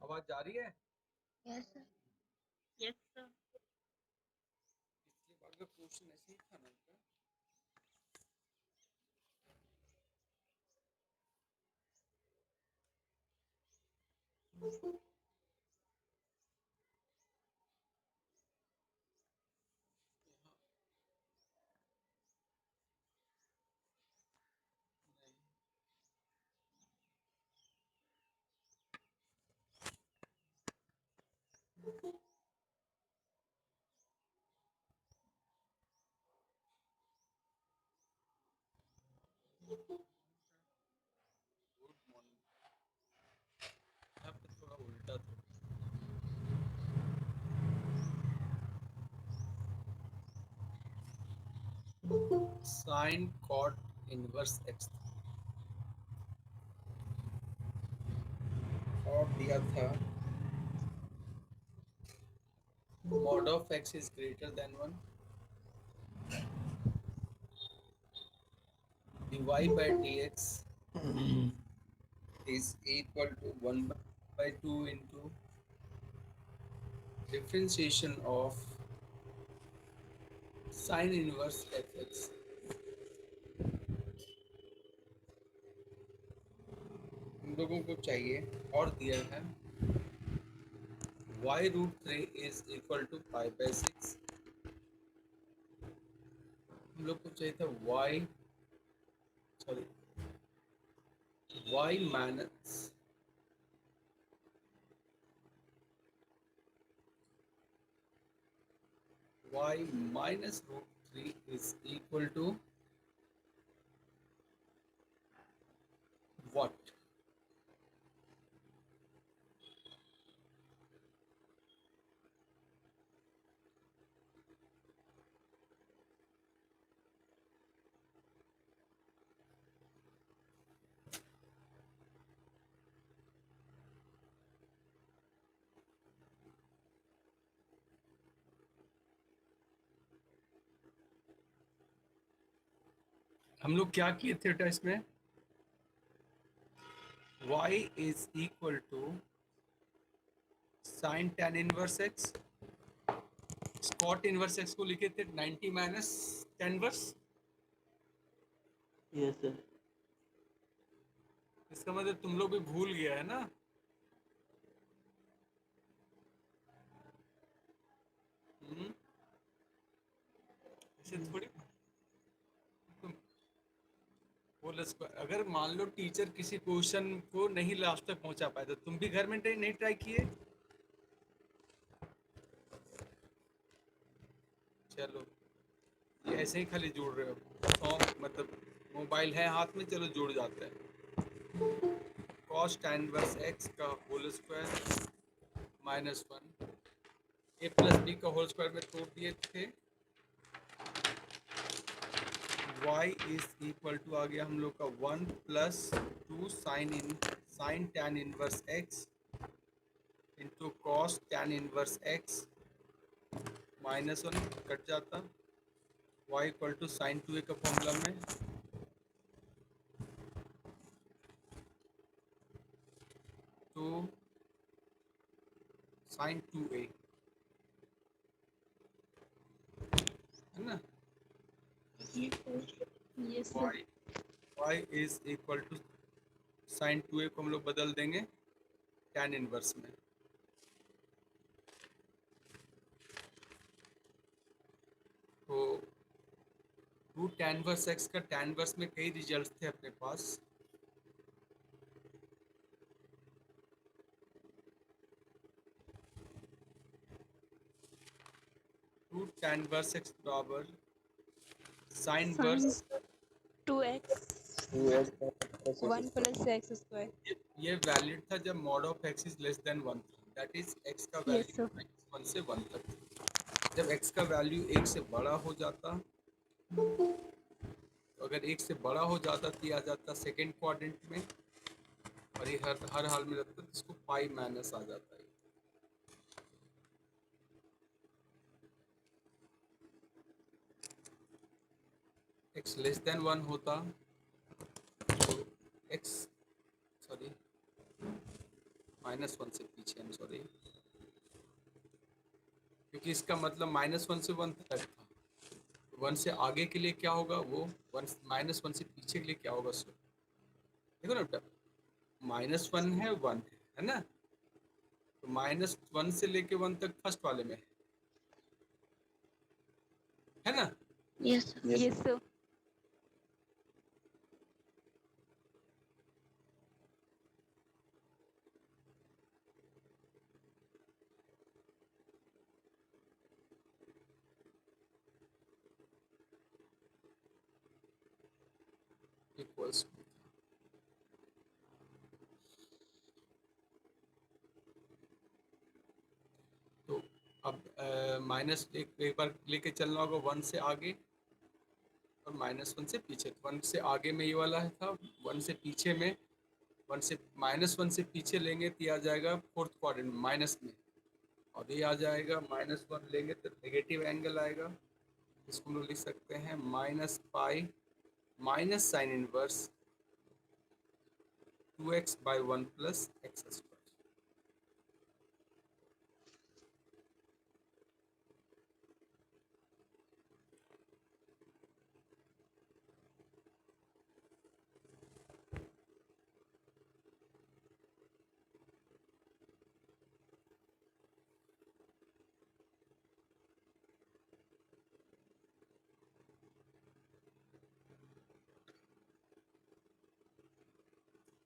आवाज जा रही है? Yes sir. Yes sir. पिछली बार का क्वेश्चन ऐसे ही था ना उनका। यहाँ नहीं। Good morning. यहाँ पे थोड़ा उल्टा था। साइन कॉट इनवर्स एक्स और दिया था mod of x is greater than 1, dy by dx is equal to 1 by 2 into differentiation of sin inverse fx। हम लोगों को चाहिए और दिया है y root 3 is equal to pi by 6। हम लोग को चाहिए था y minus root 3 is equal to what? हम लोग क्या किए थे टेस्ट में? y is equal to sin tan inverse x, cot inverse x को लिखे थे 90 minus tan verse. Yes sir. इसका मतलब तुम लोग भी भूल गया है ना। ऐसे थोड़ी तुम बोल। अगर मान लो टीचर किसी क्वेश्चन को नहीं लास्ट तक पहुंचा पाए तो तुम भी घर में नहीं ट्राई किए। चलो ये ऐसे ही खाली जोड़ रहे हो सॉन्ग, मतलब मोबाइल है हाथ में, चलो जुड़ जाते हैं। कॉस tan इनवर्स x का whole square minus 1 a plus B का होल स्क्वायर में तोड़ दिए थे। y इज इक्वल टू आ गया हम लोग का 1 plus 2 sine tan inverse x into cos tan inverse x minus 1 cut जाता। y equal to sine 2a का फॉर्मूला में 2 साइन 2a है ना। Yes sir. y is equal to sine 2a को हम लोग बदल देंगे tan इनवर्स में। तो 2 tan इनवर्स x का tan इनवर्स में कई रिजल्ट थे अपने पास। 2 tan इनवर्स x बराबर sine sine inverse. 2x 2x 1 plus x square. ये वैलिड था जब mod of x is less than 1 था, दैट इज x का यस वैल्यू सर। -1 से 1 तक था। जब x का वैल्यू 1 से बड़ा हो जाता, तो अगर 1 से बड़ा हो जाता तो आ जाता सेकेंड क्वाड्रेंट में, और ये हर हाल में रहता तो इसको पाई माइनस आ जाता है। x लेस देन 1 होता तो x -1 से पीछे, I'm sorry, क्योंकि इसका मतलब -1 से 1 तक था। 1 से आगे के लिए क्या होगा, वो -1 से पीछे के लिए क्या होगा सर? देखो ना बेटा, -1 है, 1 है ना, तो -1 से लेके 1 तक फर्स्ट वाले में है ना। Yes, sir. Yes, sir. Equals, तो अब माइनस एक बार लेके चलना होगा 1 से आगे और -1 से पीछे। 1 से आगे में ये वाला है था, 1 से पीछे में, 1 से -1 से पीछे लेंगे तो ये आ जाएगा फोर्थ क्वाड्रेंट माइनस में, और ये आ जाएगा -1 लेंगे तो नेगेटिव एंगल आएगा। इसको हम लोग लिख सकते हैं -pi minus sine inverse 2x/1 + x²।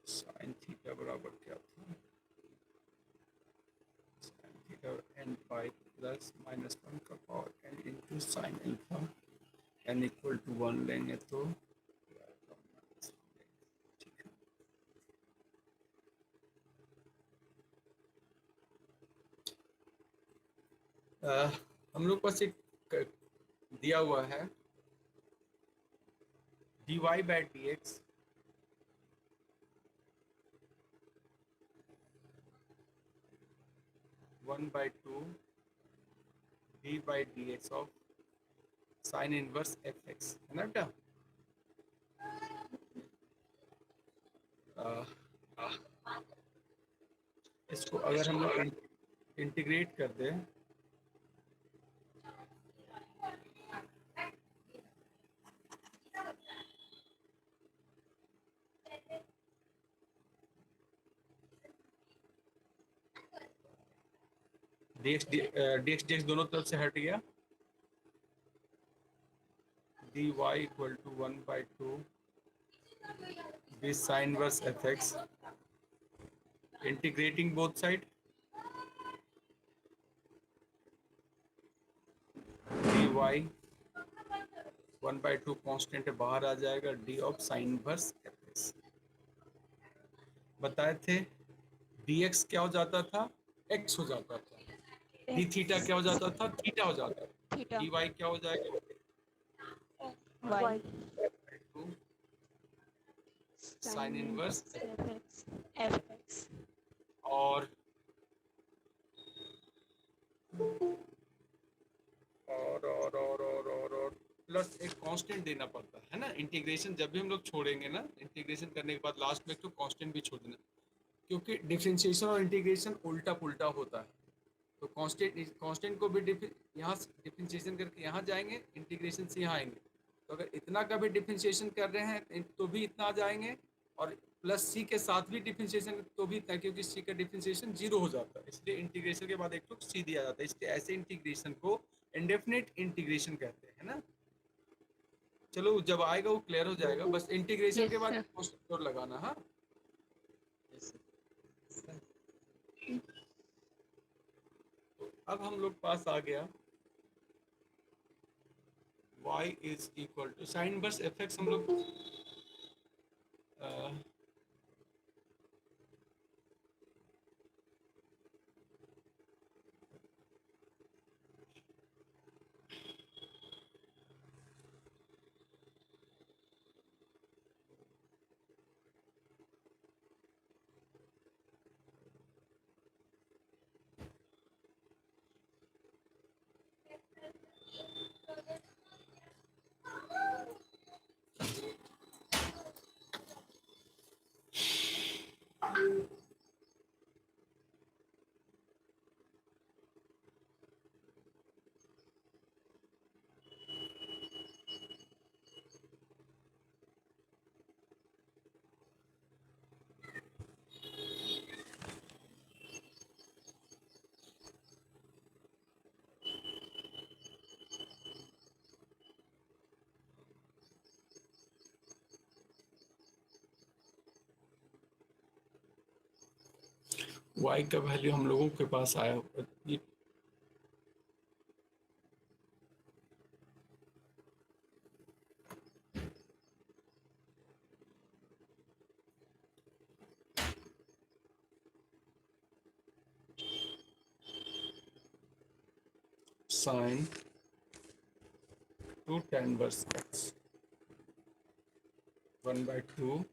Sine theta बराबर क्या था, sine theta n pi plus -1 का power n into sine alpha, n equal to 1 लेंगे तो ठीक है। हम लोग पास एक दिया हुआ है dy/dx 1/2 d/dx of sine inverse fx, है ना बेटा। इसको अगर हम लोग इंटीग्रेट कर दें dx दोनों तरफ से हट गया, dy equal to 1/2 this sin inverse fx, integrating both side, dy 1/2 constant बाहर आ जाएगा, d of sine inverse fx। बताए थे dx क्या हो जाता था, x हो जाता था, d थीटा क्या हो जाता था, थीटा हो जाता था, Theta. dy क्या हो जाएगा, Y. Sign inverse FX. FX. और प्लस एक कांस्टेंट देना पड़ता है ना। इंटीग्रेशन जब भी हम लोग छोड़ेंगे ना, इंटीग्रेशन करने के बाद लास्ट में एक तो कांस्टेंट भी छोड़ देना, क्योंकि डिफरेंशिएशन और इंटीग्रेशन उल्टा पुल्टा होता है। तो कांस्टेंट को भी यहाँ से डिफरेंशिएशन करके यहाँ जाएंगे, इंटीग्रेशन से यहाँ आएंगे, तो अगर इतना का भी डिफरेंशिएशन कर रहे हैं तो भी इतना आ जाएंगे, और प्लस सी के साथ भी डिफरेंशिएशन तो भी इतना, क्योंकि सी का डिफरेंशिएशन 0 हो जाता है, इसलिए इंटीग्रेशन के बाद एक तो सी दिया जाता है, इसलिए ऐसे इंटीग्रेशन को इंडेफिनिट इंटीग्रेशन कहते हैं, है ना। चलो जब आएगा वो क्लियर हो जाएगा, बस इंटीग्रेशन Yes, के बाद sir. क्वेश्चन और लगाना। हाँ, तो अब हम लोग पास आ गया y is equal to sine inverse fx। हम लोग y का वैल्यू हम लोगों के पास आया होगा ये sine 2 tan inverse x 1/2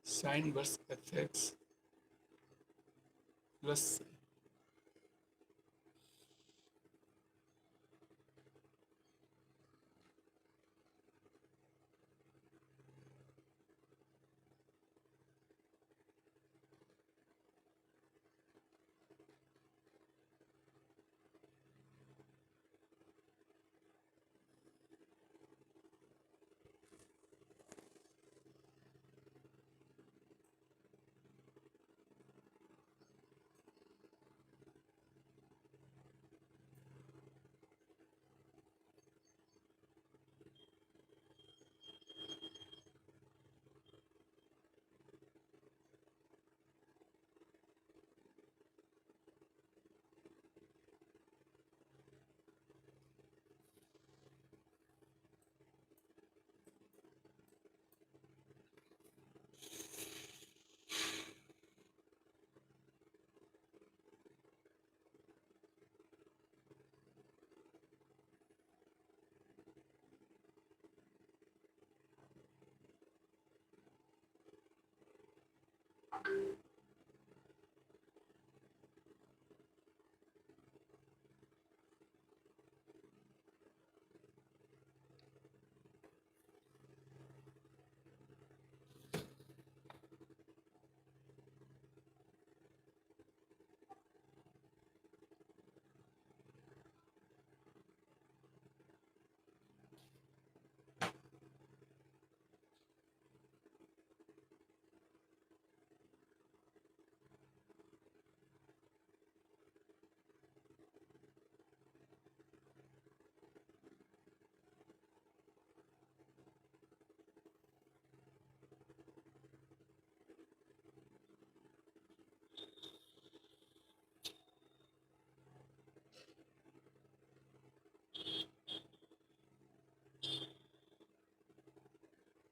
sine inverse fx plus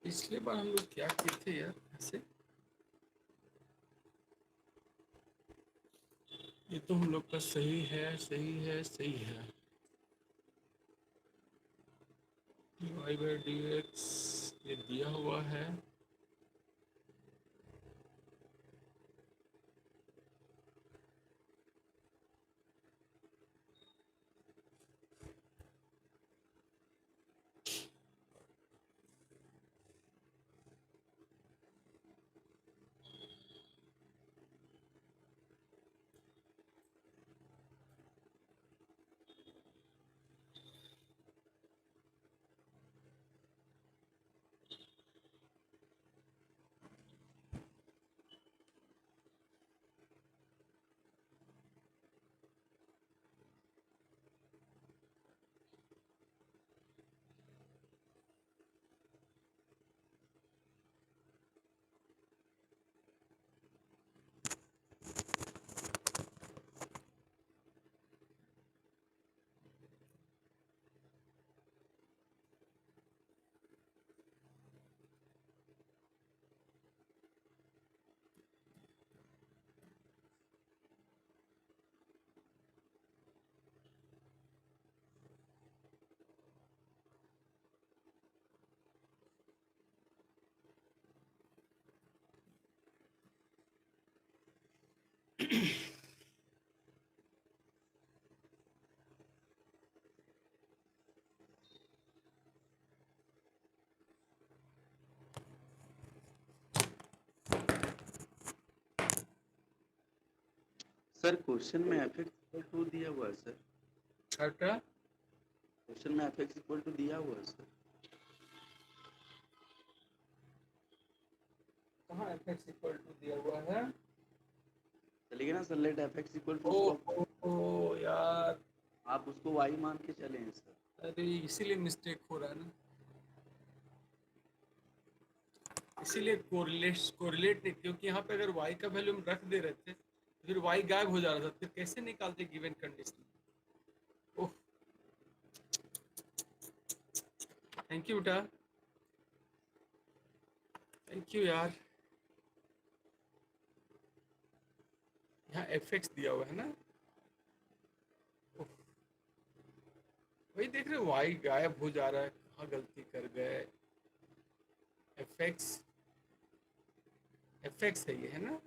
पिछले बार हम लोग क्या किए थे यार ऐसे ये तो हम लोग का सही है सही है सही है dy/dx ये दिया हुआ है सर क्वेश्चन में एफ एक्स इक्वल टू दिया हुआ है सर क्या क्वेश्चन में एफ एक्स इक्वल टू दिया हुआ है सर कहाँ fx इक्वल टू दिया हुआ है चलेगा ना sir let F X equal to ओ यार आप उसको वाई मान के चले हैं सर अरे इसीलिए मिस्टेक हो रहा है ना इसीलिए कोरिलेट नहीं, क्योंकि यहाँ पे अगर y का वैल्यू हम रख दे रहे थे तो फिर y गायब हो जा रहा था, फिर कैसे निकालते given condition. Oh, thank you बेटा, थैंक यू यार। यहाँ एफ एक्स दिया हुआ है ना, ओह, वही देख रहे हो, वाई गायब हो जा रहा है, कहाँ गलती कर गए। एफ एक्स है ये, है ना।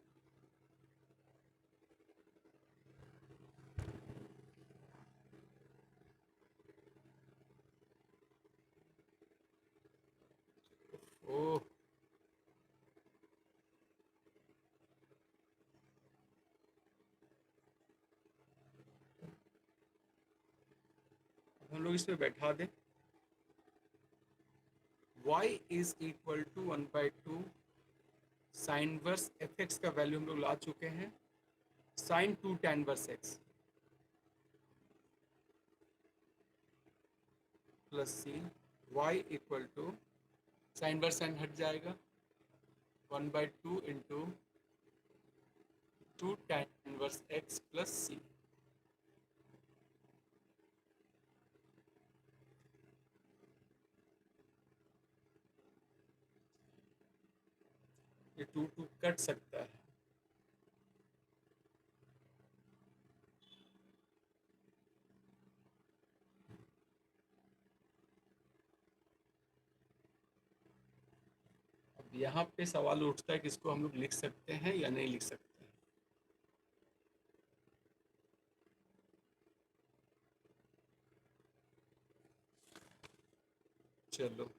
ओह, हम लोग इसमें बैठा दें, y is equal to 1/2 sine inverse f x का वैल्यू हम लोग ला चुके हैं, sine 2 tan inverse x plus c, y equal to sine inverse sine हट जाएगा, 1/2 into 2 tan inverse x plus c. ये 2 कट सकता है, अब यहाँ पे सवाल उठता है कि इसको हम लोग लिख सकते हैं या नहीं लिख सकते हैं। चलो,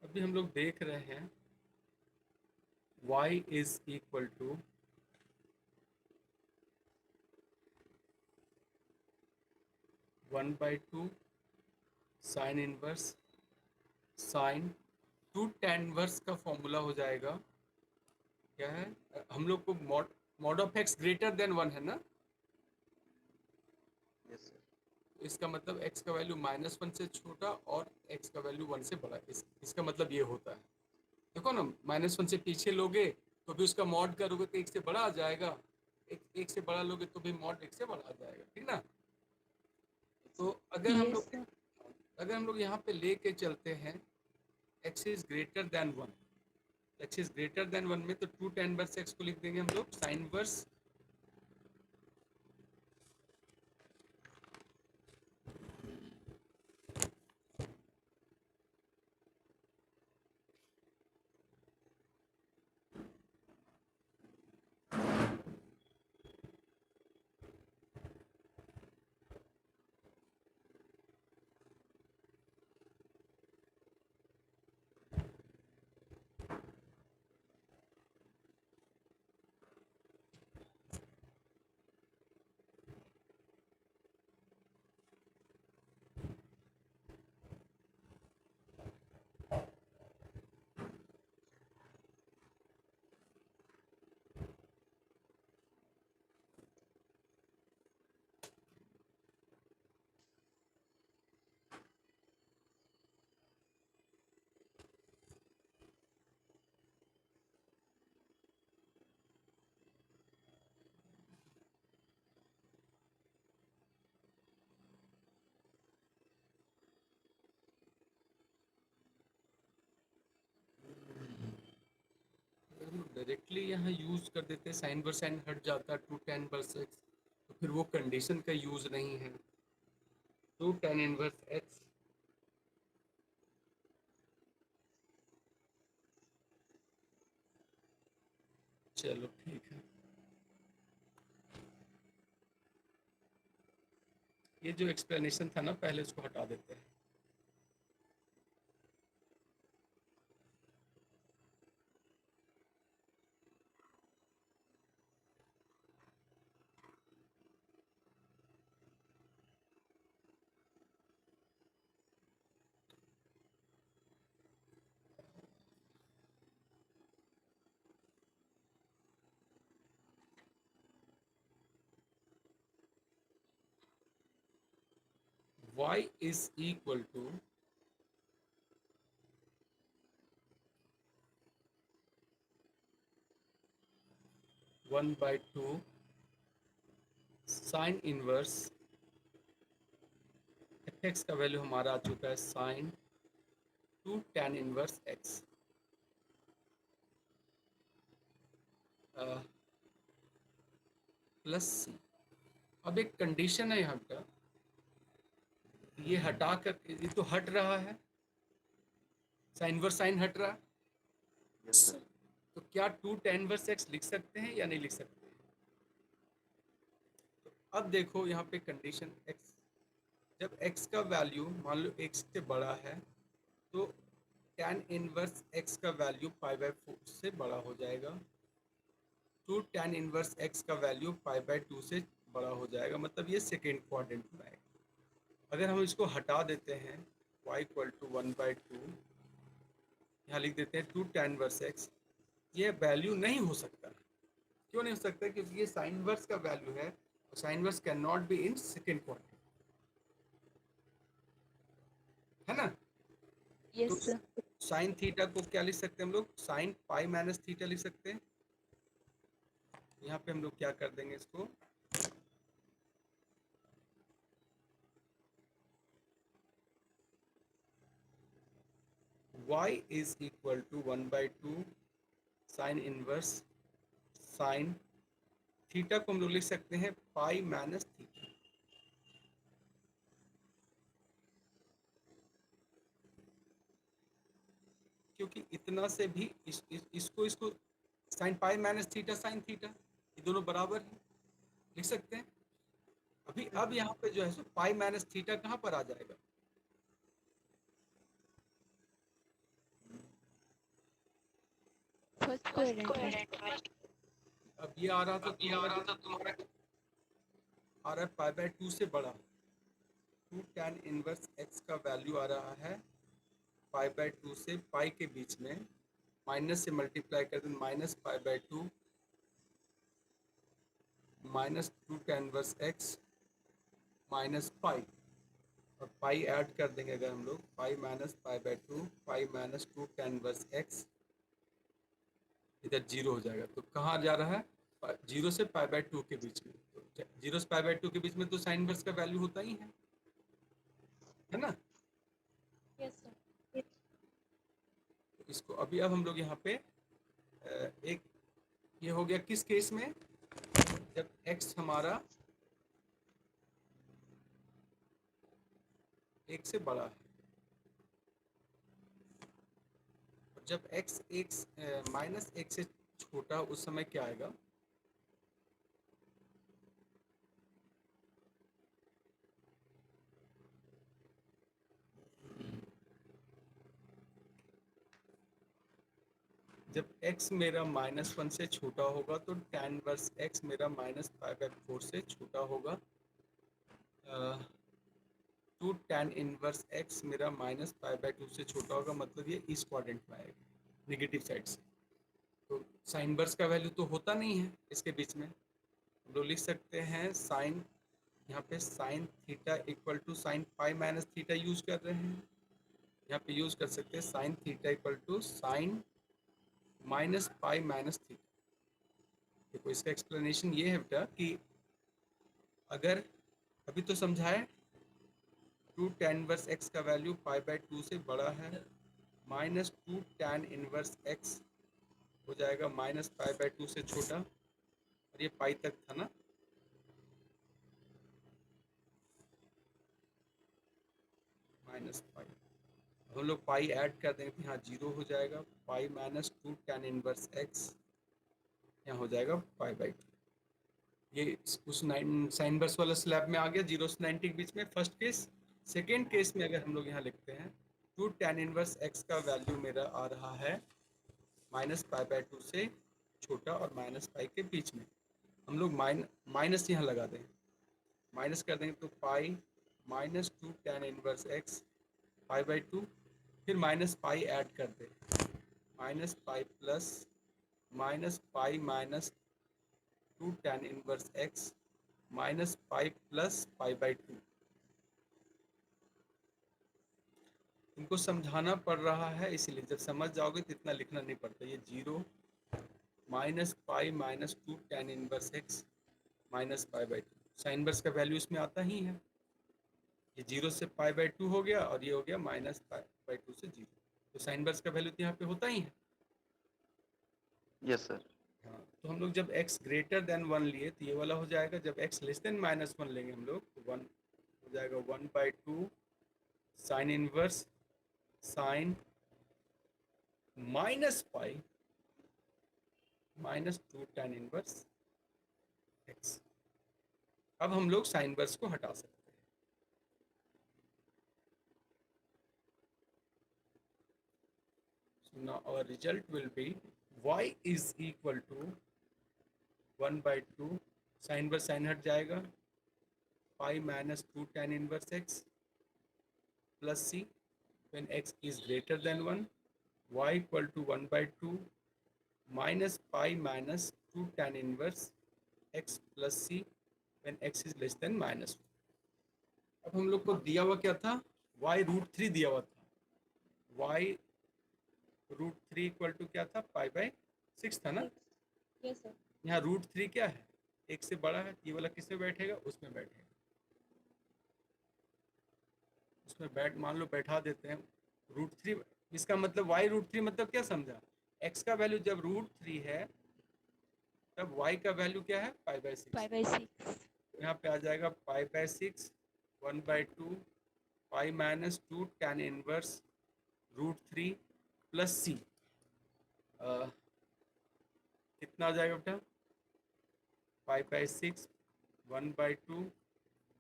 अभी हम लोग देख रहे हैं y is equal to 1/2 sine inverse sine 2 tan inverse का फॉर्मूला हो जाएगा, क्या है, हम लोग को mod of X greater than 1 है ना, यस सर। इसका मतलब x का वैल्यू -1 से छोटा और x का वैल्यू 1 से बड़ा, इसका मतलब ये होता है। देखो ना, -1 से पीछे लोगे तो भी उसका मॉड करोगे तो 1 से बड़ा आ जाएगा, एक से बड़ा लोगे तो भी मॉड 1 से बड़ा आ जाएगा, ठीक ना। तो Yes, sir. अगर हम लोग यहाँ पे लेके चलते हैं x is greater than 1, x is greater than 1 में तो 2 tan वर्स x को लिख देंगे हम लोग साइन वर्स डायरेक्टली यहाँ यूज कर देते, साइन वर्स साइन हट जाता 2 tan वर्स x, तो फिर वो कंडीशन का यूज नहीं है, 2 tan इनवर्स x। चलो ठीक है, ये जो एक्सप्लेनेशन था ना पहले उसको हटा देते हैं। y is equal to 1/2 sine inverse f x का वैल्यू हमारा आ चुका है sine 2 tan inverse x plus c. अब एक कंडीशन है यहाँ का, ये हटा कर, ये तो हट रहा है, साइन इनवर्स साइन हट रहा है, यस सर। तो क्या 2 tan इनवर्स एक्स लिख सकते हैं या नहीं लिख सकते? तो अब देखो यहाँ पे कंडीशन एक्स, जब x का वैल्यू मान लो x से बड़ा है तो tan इनवर्स x का वैल्यू पाई/4 से बड़ा हो जाएगा, 2 tan इनवर्स x का वैल्यू पाई/2 से बड़ा हो जाएगा, मतलब ये सेकेंड क्वाड्रेंट में आएगा। अगर हम इसको हटा देते हैं y इक्वल टू 1/2, यहाँ लिख देते हैं 2 tan इनवर्स x, ये वैल्यू नहीं हो सकता। क्यों नहीं हो सकता? क्योंकि ये साइन इनवर्स का वैल्यू है और sine inverse can not be in second quadrant, है ना? तो Yes, sir. साइन थीटा को क्या लिख सकते हैं हम लोग? साइन पाई माइनस थीटा लिख सकते हैं। यहाँ पे हम लोग क्या कर देंगे इसको, y is equal to 1/2 sine inverse sine theta को हम लोग लिख सकते हैं पाई माइनस थीटा। क्योंकि इतना से भी इसको sign pi minus theta sine theta, ये दोनों बराबर है, लिख सकते हैं। अभी अब यहाँ पे जो है सो पाई माइनस थीटा कहाँ पर आ जाएगा? First quadrant में. अब ये आ रहा था तुम्हारा आ रहा है पाई/2 से बड़ा, 2 tan इनवर्स x का वैल्यू आ रहा है पाई/2 से पाई के बीच में, माइनस से मल्टीप्लाई कर दें, -पाई/2 -2 tan inverse x minus pi, और पाई ऐड कर देंगे अगर हम लोग, पाई माइनस पाई/2 pi minus 2 tan inverse x, इधर जीरो हो जाएगा। तो कहाँ जा रहा है? जीरो से पाई/2 के बीच में, तो जीरो से पाई/2 के बीच में तो साइन इनवर्स का वैल्यू होता ही है ना? Yes, sir. तो इसको अभी अब हम लोग यहाँ पे एक, ये हो गया किस केस में? जब x हमारा एक से बड़ा है, और जब x -1 से छोटा, उस समय क्या आएगा? जब x मेरा -1 से छोटा होगा तो tan इनवर्स x मेरा -पाई/4 से छोटा होगा, 2 tan इनवर्स x मेरा -पाई/2 से छोटा होगा, मतलब ये इस क्वाड्रेंट में आएगा, नेगेटिव साइड से। तो साइन इनवर्स का वैल्यू तो होता नहीं है इसके बीच में, हम लोग लिख सकते हैं साइन, यहाँ पे sine theta equal to sine pi minus theta use कर रहे हैं, यहाँ पे यूज कर सकते हैं sine theta equal to sine minus pi minus theta. देखो इसका एक्सप्लेनेशन ये है बेटा कि अगर अभी तो समझाए 2 tan इनवर्स x का वैल्यू पाई/2 से बड़ा है, -2 tan इनवर्स x हो जाएगा -पाई/2 से छोटा, और ये पाई तक था ना, -पाई, हम लोग पाई ऐड कर देंगे तो यहाँ जीरो हो जाएगा, पाई -2 tan इनवर्स x यहाँ हो जाएगा पाई/2। ये उस साइन इनवर्स वाला स्लैब में आ गया, 0 से 90 के बीच में, फर्स्ट केस। सेकेंड केस में अगर हम लोग यहाँ लिखते हैं 2 tan इनवर्स x का वैल्यू मेरा आ रहा है -पाई/2 से छोटा और -पाई के बीच में, हम लोग माइनस यहाँ लगा दें, माइनस कर देंगे तो पाई -2 tan इनवर्स x पाई/2, फिर -पाई ऐड कर दें, -पाई प्लस -पाई -2 tan इनवर्स x -पाई प्लस पाई/2। तुमको समझाना पड़ रहा है, इसलिए जब समझ जाओगे तो इतना लिखना नहीं पड़ता। ये 0 minus pi minus 2 tan inverse x minus pi by 2, sine inverse का वैल्यू इसमें आता ही है। ये 0 से पाई बाई 2 हो गया और ये हो गया माइनस पाई बाई 2 से 0, तो साइन इनवर्स का वैल्यू तो यहाँ पे होता ही है। Yes sir. हाँ, तो हम लोग जब x ग्रेटर देन 1 लिए तो ये वाला हो जाएगा, जब x लेस देन माइनस 1 लेंगे हम लोग तो 1 हो जाएगा 1/2 sine inverse sign minus pi minus 2 tan inverse x। अब हम लोग साइन इनवर्स को हटा सकते हैं। So now our result will be y is equal to 1/2 sine inverse sign हट जाएगा pi minus 2 tan inverse x plus c when x is greater than 1, y equal to 1/2 minus pi minus 2 tan inverse x plus c when x is less than minus 1। अब हम लोग को दिया हुआ क्या था, y√3 दिया हुआ था। y√3 इक्वल टू क्या था, पाई बाई 6 था ना। Yes, sir. यहाँ √3 क्या है, एक से बड़ा है, ये वाला किस में बैठेगा, उसमें बैठेगा, उसमें बैठ मान लो बैठा देते हैं √3। इसका मतलब y√3 मतलब क्या समझा, x का वैल्यू जब √3 है तब y का वैल्यू क्या है, पाई बाई 6। 5/6. यहाँ पे आ जाएगा पाई by 6 1/2 pi minus 2 tan inverse √3 plus c। कितना आ जाएगा बेटा, पाई बाई 6 1/2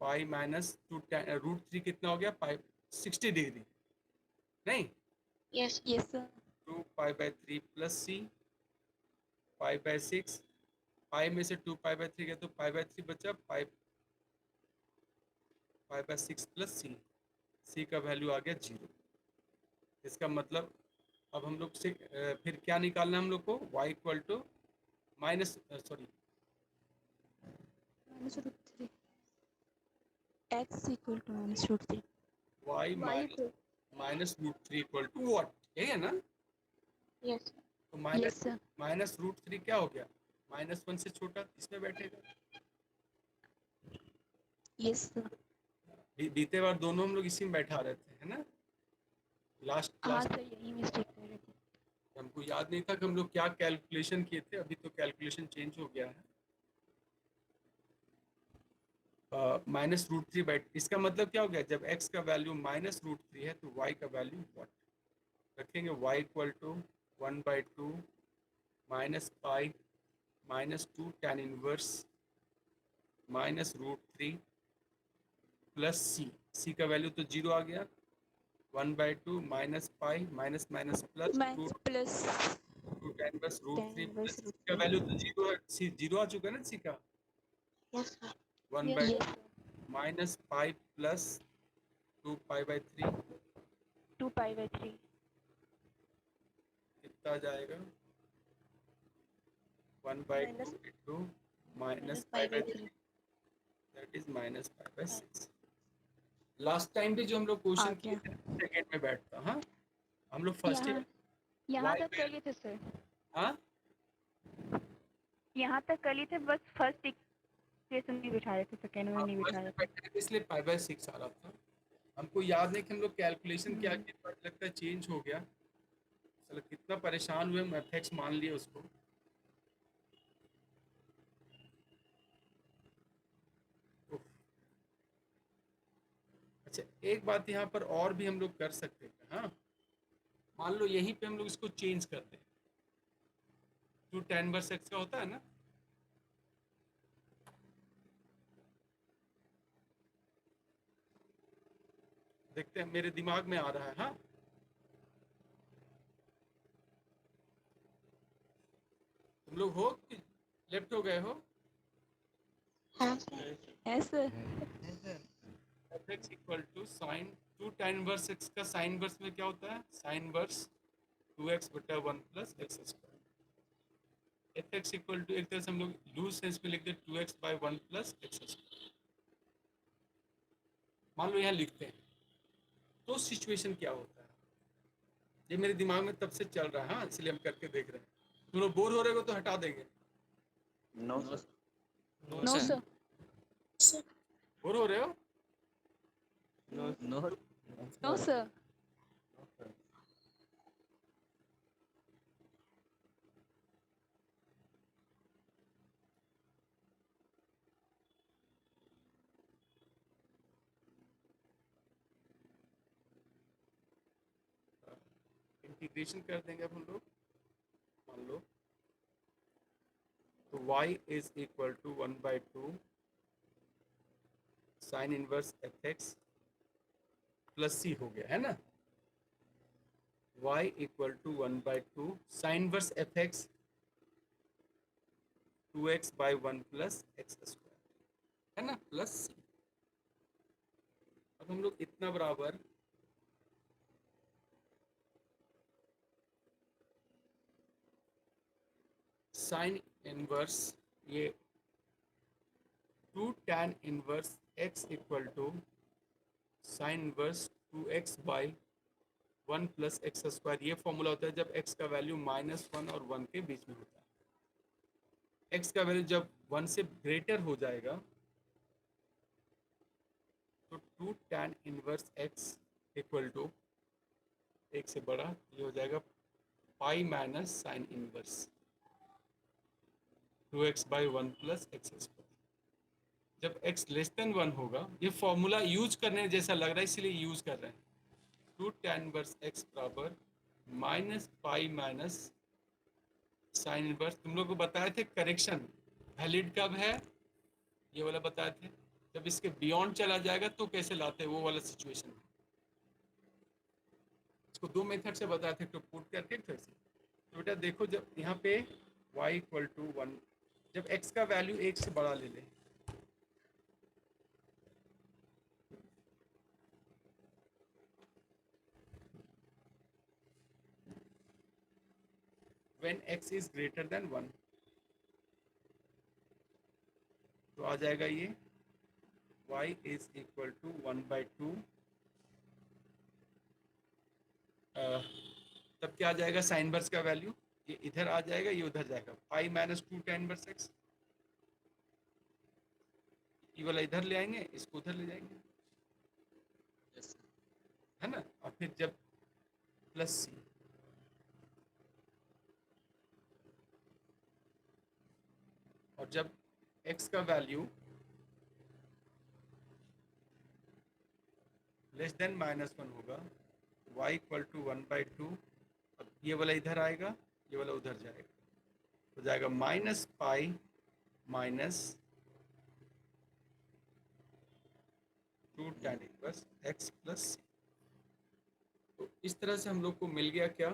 पाई माइनस 2 √3 कितना हो गया, पाई 60 डिग्री नहीं, Yes. Yes, sir. 2 pi by 3 plus c pi by 6, पाई में से 2 पाई बाई 3 गया तो पाई बाई 3 बचा, पाई बाई 6 प्लस c का वैल्यू आ गया 0। इसका मतलब अब हम लोग से फिर क्या निकालना है हम लोग को, y equal to minus sorry -√3. X equal to -√3. y minus √3 equal to what, यही है ना। Yes. तो Yes, sir. माइनस √3 क्या हो गया, -1 से छोटा इसमें बैठेगा। Yes, sir. बीते बार दोनों हम लोग इसी में बैठा रहे थे, है ना, लास्ट हाँ क्लास सर, यही मिस्टेक कर रहे थे. हमको याद नहीं था कि हम लोग क्या कैलकुलेशन किए थे। अभी तो कैलकुलेशन चेंज हो गया है। -√3 बैठ, इसका मतलब क्या हो गया, जब x का वैल्यू -√3 है तो y का वैल्यू व्हाट रखेंगे, y equal to 1/2 minus pi minus 2 tan inverse -√3 plus c का वैल्यू तो 0 आ गया, 1/2 minus pi minus minus plus Minus plus 2 tan inverse tan √3 inverse plus root c का 3. वैल्यू तो 0 है, c 0 आ चुका है ना, c का Yes, sir. 1 Yes, by sir. Minus pi plus 2 pi by 3 2π/3. कितना जाएगा, 1/2 Minus into minus pi by 3 π/3. That is minus pi by 6। Last time भी जो हम लोग आ क्वेश्चन किए गया. थे सेकंड में बैठता, हाँ हम लोग फर्स्ट यहाँ ईयर यहाँ वाई तक कर लिए थे सर. हाँ यहाँ तक कर लिए थे, बस फर्स्ट इक्वेशन नहीं बिठा रहे थे, सेकेंड में नहीं बिठा फर्स्ट रहे में थे. बैठे थे इसलिए पाई बाई 6 आ रहा था। हमको याद नहीं कि हम लोग कैलकुलेशन क्या किए, पर लगता है चेंज हो गया। चलो कितना परेशान हुए, मैथेक्स मान लिए उसको। उफ। अच्छा एक बात यहाँ पर और भी हम लोग कर सकते थे, हाँ मान लो यहीं पे हम लोग इसको चेंज कर दें, जो tan इनवर्स x का होता है ना, देखते हैं मेरे दिमाग में आ रहा है, हाँ तुम लोग हो कि लेफ्ट हो गए हो। हाँ sir. Yes, sir. x equal to sine 2 tan inverse x का साइन इनवर्स में क्या होता है, साइन इनवर्स 2x बटा 1 plus x square. F X equal to एक तरह से हम लोग लूज सेंस में लिख दे 2x by 1 plus x square. मान लो यहाँ लिखते हैं तो सिचुएशन क्या होता है, ये मेरे दिमाग में तब से चल रहा है, हाँ, इसलिए हम करके देख रहे हैं। तुम लोग बोर हो रहे हो तो हटा देंगे। No sir. No, sir. Bore हो रहे हो? No No, sir. इंटीग्रेशन कर देंगे अब हम लोग, मान लो तो y is equal to 1/2 sine inverse f x plus c हो गया है ना। y equal to 1/2 sine inverse f x 2x/1 plus x square है ना, प्लस सी। अब हम लोग इतना बराबर साइन इनवर्स ये 2 tan inverse x equal to sine inverse 2x/1 plus x square. ये फॉर्मूला होता है जब x का वैल्यू -1 और 1 के बीच में होता है। x का वैल्यू जब 1 से ग्रेटर हो जाएगा तो 2 tan inverse x equal to 1 से बड़ा ये हो जाएगा pi minus sine inverse 2x/1 plus x square. जब x लेस देन 1 होगा, ये फॉर्मूला यूज करने जैसा लग रहा है इसलिए यूज कर रहे हैं। 2 tan इनवर्स x बराबर minus pi minus sine inverse. तुम लोग को बताए थे करेक्शन वैलिड कब है, ये वाला बताए थे। जब इसके बियॉन्ड चला जाएगा तो कैसे लाते हैं, वो वाला सिचुएशन। इसको दो मेथड से बताए थे, तो पुट करके फिर से। तो बेटा देखो, जब यहाँ पे y इक्वल टू 1, जब x का वैल्यू 1 से बड़ा ले ले, when x is greater than 1, तो आ जाएगा ये y is equal to 1/2। तब क्या आ जाएगा साइन इनवर्स का वैल्यू, ये इधर आ जाएगा ये उधर जाएगा, pi minus 2 tan inverse x। ये वाला इधर ले आएंगे, इसको उधर ले जाएंगे, है ना। और फिर जब प्लस सी, और जब x का वैल्यू लेस देन -1 होगा, y इक्वल टू 1/2। अब ये वाला इधर आएगा, ये वाला उधर जाएगा, हो जाएगा minus pi minus 2 tan inverse x plus c. तो इस तरह से हम लोग को मिल गया क्या,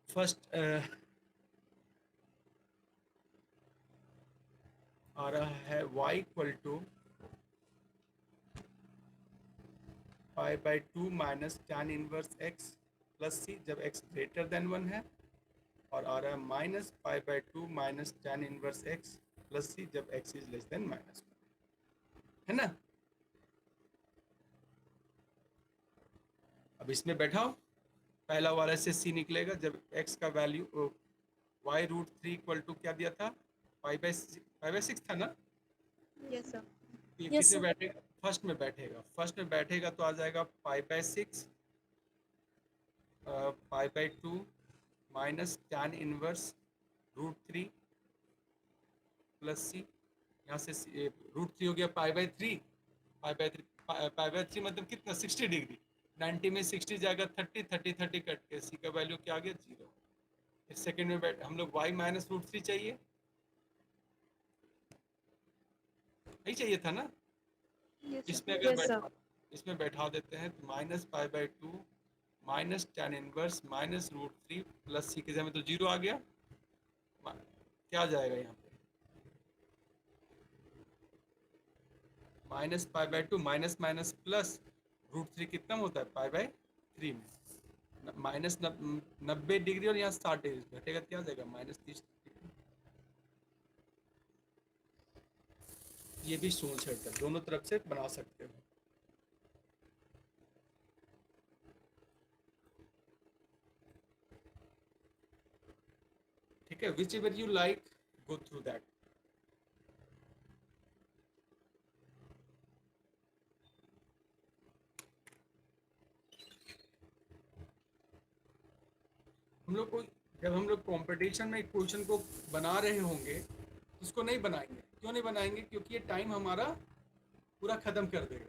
फर्स्ट आ रहा है y इक्वल टू पाई/2 minus tan inverse x plus c जब x ग्रेटर देन 1 है, और आ रहा है माइनस पाई/2 minus tan inverse x plus c जब x इज लेस देन -1, है ना। अब इसमें बैठाओ, पहला वाला से सी निकलेगा जब x का वैल्यू y√3 इक्वल टू क्या दिया था, पाई/6 था ना। Yes, sir. ये किस में बैठेगा, फर्स्ट में बैठेगा, फर्स्ट में बैठेगा तो आ जाएगा पाई/6 पाई/2 माइनस tan इनवर्स √3 प्लस सी। यहाँ से √3 हो गया पाई/3, पाई/3 मतलब कितना 60 डिग्री, 90 में 60 जाएगा 30, 30 कट के सी का वैल्यू क्या आ गया 0। फिर सेकंड में बैठ हम लोग y माइनस √3 चाहिए, यही चाहिए था ना। Yes, sir. इसमें अगर इसमें बैठा देते हैं तो माइनस पाई/2 minus tan inverse minus √3 plus c के जगह में तो 0 आ गया। क्या आ जाएगा यहाँ पे, माइनस पाई/2 माइनस माइनस प्लस √3 कितना होता है पाई/3 में माइनस 90 डिग्री और यहाँ 60 डिग्री घटेगा, क्या आ जाएगा -30 डिग्री। ये भी सोच है, दोनों तरफ से बना सकते हो। है, which ever you like go through that. हम लोग को जब हम लोग कंपटीशन में एक क्वेश्चन को बना रहे होंगे तो उसको नहीं बनाएंगे। क्यों नहीं बनाएंगे? क्योंकि ये टाइम हमारा पूरा खत्म कर देगा।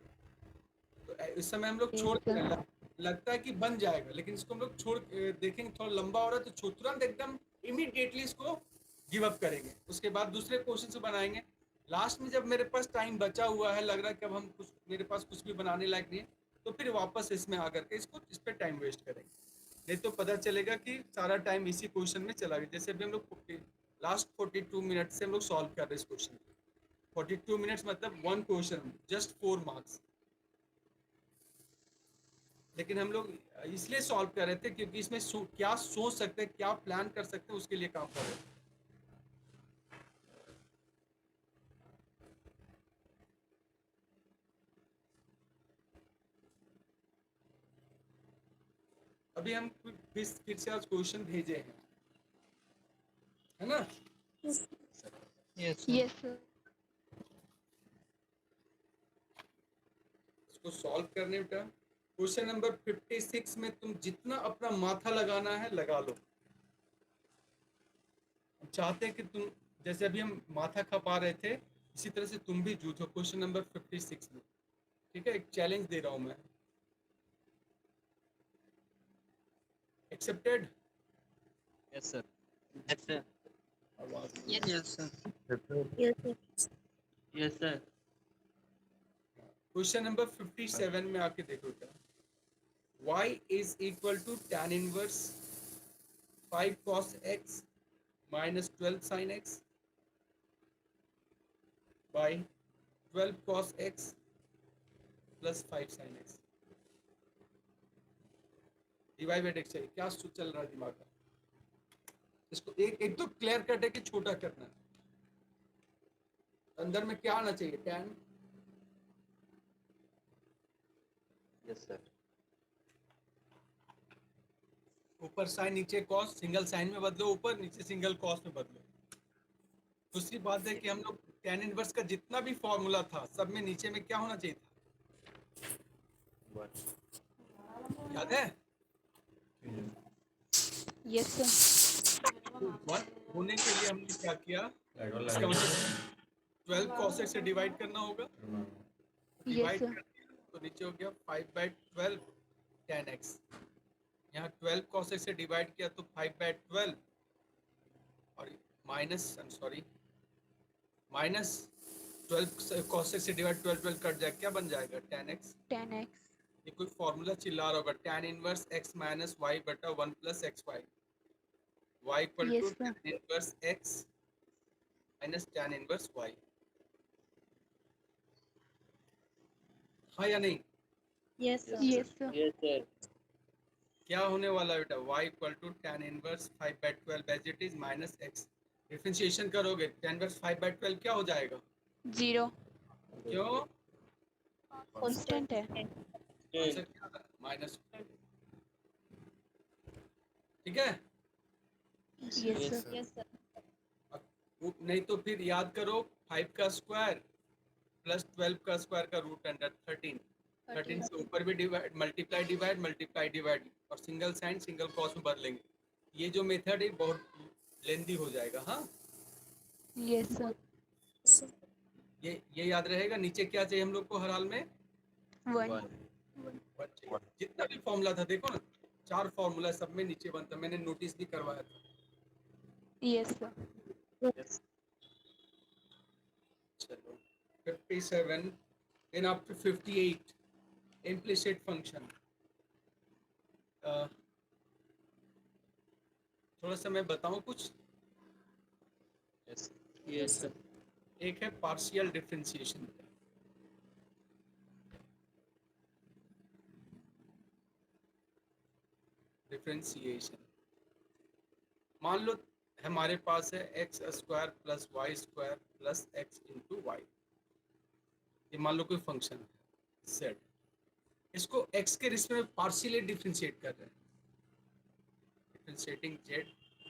तो इस समय हम लोग Yes, छोड़ sir. लगता है कि बन जाएगा, लेकिन इसको हम लोग छोड़ देखेंगे थोड़ा लंबा हो रहा है तो तुरंत एकदम इमीडिएटली इसको गिव अप करेंगे। उसके बाद दूसरे क्वेश्चन से बनाएंगे। लास्ट में जब मेरे पास टाइम बचा हुआ है, लग रहा है कि अब हम कुछ मेरे पास कुछ भी बनाने लायक नहीं है, तो फिर वापस इसमें आकर के इस पर टाइम वेस्ट करेंगे। नहीं तो पता चलेगा कि सारा टाइम इसी क्वेश्चन में चला गया। जैसे अभी हम लोग लास्ट 42 मिनट से हम लोग सॉल्व कर रहे हैं इस क्वेश्चन को। 42 मिनट्स मतलब वन क्वेश्चन, जस्ट 4 मार्क्स। लेकिन हम लोग इसलिए सॉल्व कर रहे थे क्योंकि इसमें क्या सोच सकते हैं, क्या प्लान कर सकते हैं, उसके लिए काम कर रहे थे। अभी हम फिर से आज क्वेश्चन भेजे हैं, है ना? Yes, sir. Yes, sir. इसको सॉल्व करने का क्वेश्चन नंबर 56 में तुम जितना अपना माथा लगाना है लगा लो। हम चाहते हैं कि तुम, जैसे अभी हम माथा खपा रहे थे, इसी तरह से तुम भी जूझो क्वेश्चन नंबर 56 में। ठीक है, एक चैलेंज दे रहा हूं मैं। Accepted? Yes, sir. Yes, sir. आवाज Yes, sir. Yes, sir. Yes, sir. Question number 57 में आके देखो क्या। y is equal to tan inverse 5 cos x minus 12 sin x by 12 cos x plus 5 sin x divide by x चाहिए। क्या चल रहा है दिमाग में? इसको एक एक तो क्लियर कट है कि छोटा करना है। अंदर में क्या आना चाहिए? tan। Yes, sir. ऊपर साइन नीचे कॉस, सिंगल साइन में बदलो ऊपर, नीचे सिंगल कॉस में बदलो। दूसरी बात है कि हम लोग tan इनवर्स का जितना भी फॉर्मूला था सब में नीचे में क्या होना चाहिए था? याद है? Yes, sir. तो 1 होने के लिए हमने क्या किया? इसका मतलब 12 cos x से डिवाइड करना होगा। Yes, divide sir. कर दिया तो नीचे हो गया 5/12 tan x। यहाँ 12 cos x से डिवाइड किया तो 5/12 और माइनस माइनस 12 cos x से डिवाइड 12 कट जाए, क्या बन जाएगा? tan x। 10x. ये कोई फॉर्मूला चिल्ला रहा होगा, tan inverse x minus Y बटा 1 plus X Y. y equal to Yes, sir. tan inverse x minus tan inverse y। हाँ या नहीं? Yes, Yes, sir. Yes, sir. Yes, sir. क्या होने वाला है बेटा? y equal to tan inverse 5/12 as it is minus x। Differentiation करोगे tan inverse 5/12 क्या हो जाएगा? 0. क्यों? Constant है. आंसर क्या था? माइनस। ठीक है। Yes, Yes, sir. sir. Yes, sir. नहीं तो फिर याद करो 5 का स्क्वायर प्लस 12 का स्क्वायर का रूट अंडर 13। 13 के ऊपर भी divide, multiply divide, multiply divide और सिंगल साइन सिंगल कॉस में बदलेंगे। ये जो मेथड है बहुत लेंदी हो जाएगा। हाँ, Yes, sir. ये याद रहेगा। नीचे क्या चाहिए हम लोग को हर हाल में? 1. वन चाहिए। जितना भी फॉर्मूला था देखो ना, 4 फॉर्मूला सब में नीचे बनता। मैंने नोटिस भी करवाया था। Yes, sir. Yes. चलो 57 then up to 58 implicit function। थोड़ा सा मैं बताऊं कुछ। Yes. Yes, sir. एक है पार्शियल डिफरेंशिएशन। मान लो हमारे पास है X square plus Y square plus X into Y. ये मान लो कोई फंक्शन है z। इसको x के रिस्पेक्ट में पार्शियली डिफरेंशिएट कर रहे हैं। Differentiating z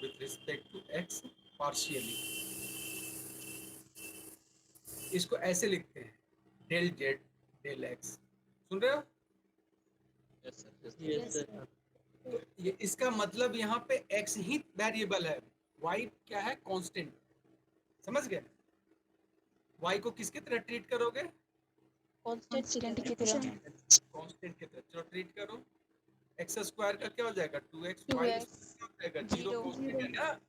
with respect to X partially. इसको ऐसे लिखते हैं, डेल जेड डेल एक्स। सुन रहे हो? Yes, sir. Yes, sir. तो ये इसका मतलब यहाँ पे x ही वेरिएबल है, y क्या है? कांस्टेंट। समझ गए? y को किसकी तरह ट्रीट करोगे? कांस्टेंट की तरह। कांस्टेंट की तरह। चलो ट्रीट करो। एक्स स्क्वायर का क्या हो जाएगा? 2x। y क्या हो जाएगा? 0 कांस्टेंट है ना,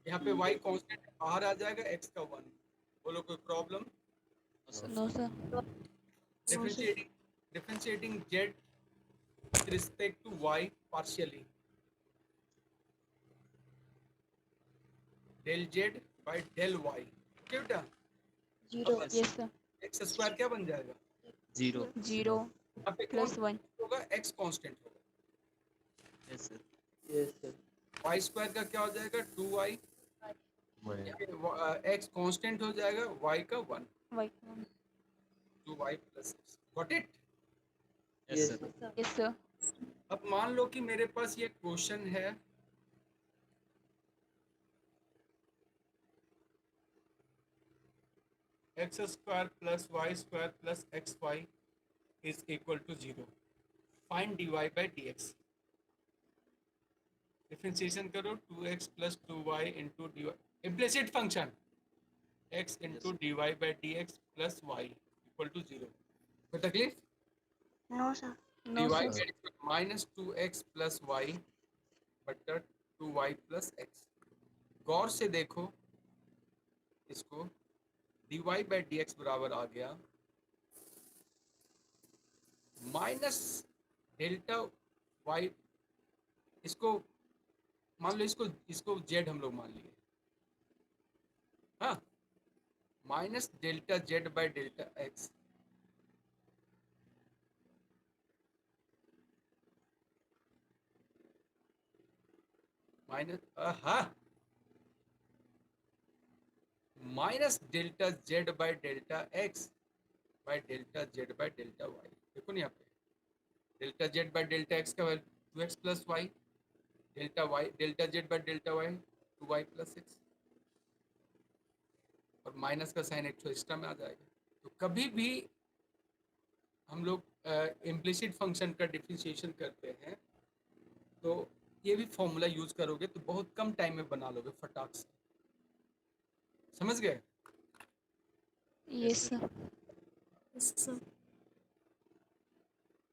यहाँ पे y कांस्टेंट बाहर आ जाएगा, x का 1। बोलो कोई problem? No, sir. No sir. Differentiating z with respect to y partially, del z by del y। Okay बेटा? Yes, yes sir. X square क्या बन जाएगा? 0. 0 यहाँ पे प्लस कौन 1। होगा? x कांस्टेंट होगा। Yes, sir. yes, sir. y square का क्या हो जाएगा? 2y। x कांस्टेंट हो जाएगा, y का 1। Y. 2y plus x। Got it? Yes, Yes, sir. sir. Yes sir. अब मान लो कि मेरे पास ये क्वेश्चन है, X square plus Y square plus X Y is equal to 0। Find dy by dx। Differentiation करो, 2x plus 2y into dy, implicit function x into dy by dx plus y equal to 0। कोई तकलीफ? No sir. dy no sir. Minus 2x plus y बटा 2y plus x। गौर से देखो इसको, dy by dx बराबर आ गया minus delta y। इसको मान लो, इसको z हम लोग मान लिए, हाँ, minus delta z by delta x। Minus हाँ, minus delta z by delta x by delta z by delta y। देखो ना यहाँ पे, delta z by delta x का value 2x plus y, delta y delta z by delta y 2y plus x, और minus का sign एक extra में आ जाएगा। तो कभी भी हम लोग इम्प्लिसिट फंक्शन का डिफरेंशिएशन करते हैं तो ये भी फॉर्मूला यूज करोगे तो बहुत कम टाइम में बना लोगे फटाक से। समझ गए? Yes sir.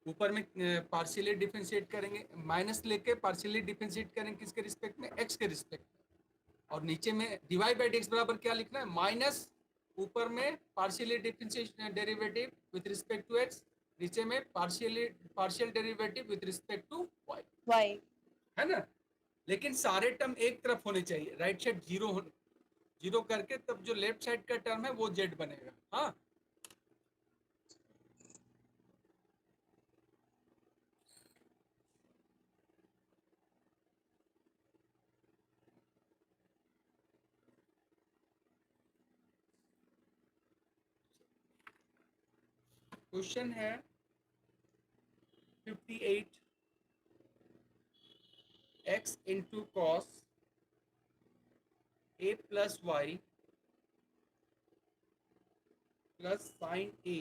ऊपर में पार्शियली डिफरेंशिएट करेंगे, माइनस लेके पार्शियली डिफरेंशिएट करेंगे किसके रिस्पेक्ट में? एक्स के रिस्पेक्ट में। और नीचे में डिवाइड बाई एक्स बराबर क्या लिखना है? माइनस, ऊपर में partially differentiation derivative with respect to x, नीचे में partial derivative with respect to y. Y है ना? लेकिन सारे टर्म एक तरफ होने चाहिए, राइट साइड जीरो करके, तब जो लेफ्ट साइड का टर्म है वो जेड बनेगा। हाँ, क्वेश्चन है 58, x into cos a plus y plus sine a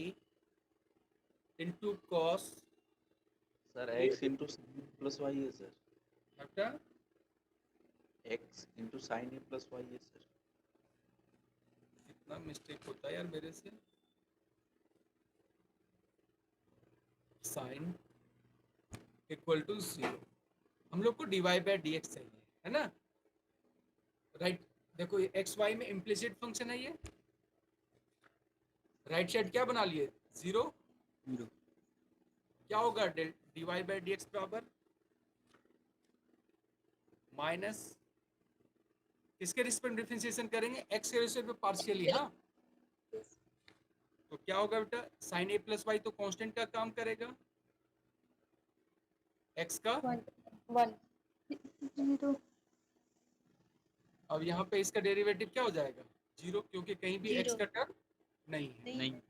into cos Sir, x into sin plus y है sir. बटा X into sin a plus y है sir. इतना मिस्टेक होता है यार मेरे से। साइन इक्वल टू 0, हम लोग को डीवाई बाई डी एक्स चाहिए, है ना? राइट, देखो ये एक्स वाई में इम्प्लिसिट फंक्शन है, ये राइट साइड क्या बना लिए? 0। 0. क्या होगा? डीवाई बाई डी एक्स बराबर माइनस, किसके रिस्पेक्ट डिफरेंशिएशन करेंगे? एक्स के रिस्पेक्ट में पार्शियली। हाँ, तो क्या होगा बेटा? साइन ए प्लस वाई तो कांस्टेंट का काम करेगा, एक्स का। 1 0। अब यहाँ पे इसका डेरिवेटिव क्या हो जाएगा? 0, क्योंकि कहीं भी एक्स का टर्म नहीं है। नहीं.